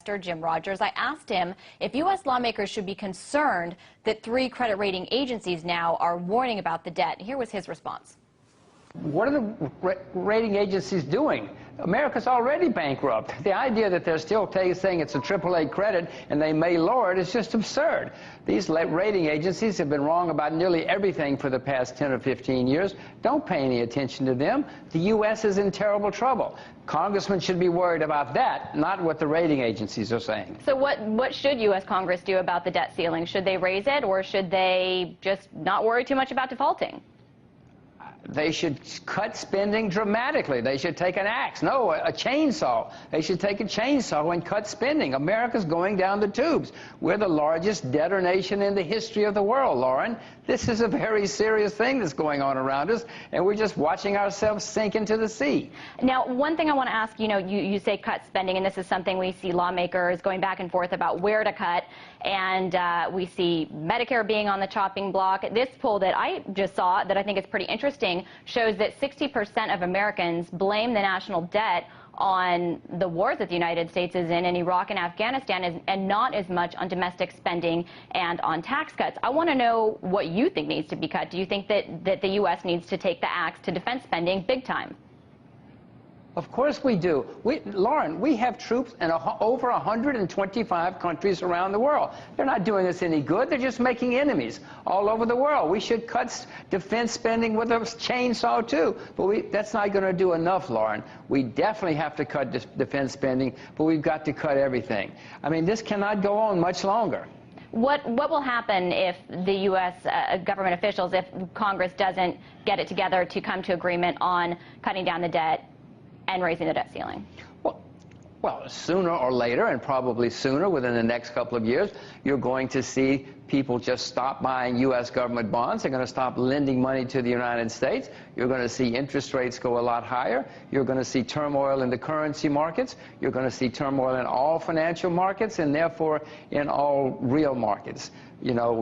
investor, Jim Rogers. I asked him if U.S. lawmakers should be concerned that 3 credit rating agencies now are warning about the debt. Here was his response. What are the rating agencies doing? America's already bankrupt. The idea that they're still saying it's a AAA credit and they may lower it is just absurd. These rating agencies have been wrong about nearly everything for the past 10 or 15 years. Don't pay any attention to them. The U.S. is in terrible trouble. Congressmen should be worried about that, not what the rating agencies are saying. So what should U.S. Congress do about the debt ceiling? Should they raise it, or should they just not worry too much about defaulting? They should cut spending dramatically. They should take an axe. No, a chainsaw. They should take a chainsaw and cut spending. America's going down the tubes. We're the largest debtor nation in the history of the world, Lauren. This is a very serious thing that's going on around us, and we're just watching ourselves sink into the sea. Now, one thing I want to ask, you say cut spending, and this is something we see lawmakers going back and forth about where to cut, and we see Medicare being on the chopping block. This poll that I just saw, that I think is pretty interesting, shows that 60% of Americans blame the national debt on the wars that the United States is in Iraq and Afghanistan, and not as much on domestic spending and on tax cuts. I want to know what you think needs to be cut. Do you think that the U.S. needs to take the axe to defense spending big time? Of course we do. Lauren, we have troops in over 125 countries around the world. They're not doing us any good. They're just making enemies all over the world. We should cut defense spending with a chainsaw, too. But that's not going to do enough, Lauren. We definitely have to cut defense spending, but we've got to cut everything. I mean, this cannot go on much longer. What will happen if the U.S. Government officials, if Congress doesn't get it together to come to agreement on cutting down the debt and raising the debt ceiling? Well, sooner or later, and probably sooner, within the next couple of years, you're going to see people just stop buying U.S. government bonds. They're going to stop lending money to the United States. You're going to see interest rates go a lot higher. You're going to see turmoil in the currency markets. You're going to see turmoil in all financial markets, and therefore in all real markets.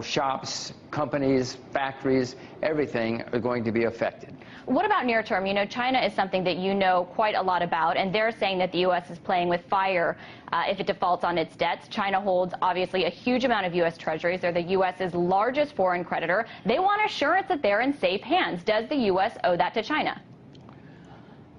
Shops, companies, factories, everything are going to be affected. What about near term? China is something that you know quite a lot about, and they're saying that the U.S. is playing with fire if it defaults on its debts. China holds, obviously, a huge amount of U.S. treasuries. They're the U.S.'s largest foreign creditor. They want assurance that they're in safe hands. Does the U.S. owe that to China?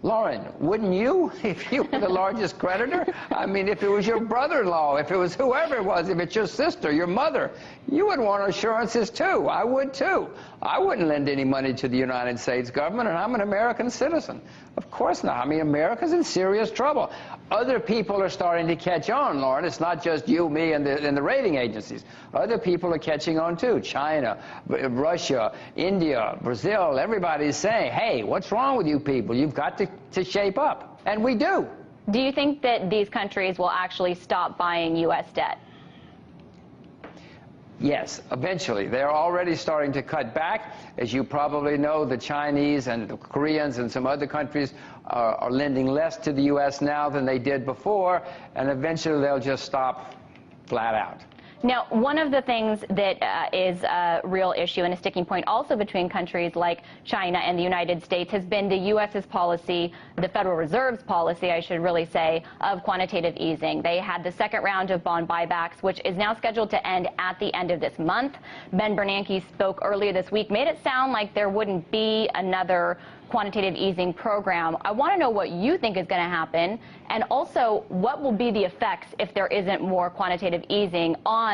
Lauren, wouldn't you, if you were the largest creditor? I mean, if it was your brother-in-law, if it was whoever it was, if it's your sister, your mother, you would want assurances too. I would too. I wouldn't lend any money to the United States government, and I'm an American citizen. Of course not. I mean, America's in serious trouble. Other people are starting to catch on, Lauren. It's not just you, me, and the rating agencies. Other people are catching on too. China, Russia, India, Brazil, everybody's saying, hey, what's wrong with you people? You've got to shape up. And we do. Do you think that these countries will actually stop buying U.S. debt? Yes, eventually. They're already starting to cut back. As you probably know, the Chinese and the Koreans and some other countries are lending less to the U.S. now than they did before, and eventually they'll just stop flat out. Now, one of the things that is a real issue and a sticking point also between countries like China and the United States has been the U.S.'s policy, the Federal Reserve's policy, I should really say, of quantitative easing. They had the second round of bond buybacks, which is now scheduled to end at the end of this month. Ben Bernanke spoke earlier this week, made it sound like there wouldn't be another quantitative easing program. I want to know what you think is going to happen, and also what will be the effects if there isn't more quantitative easing on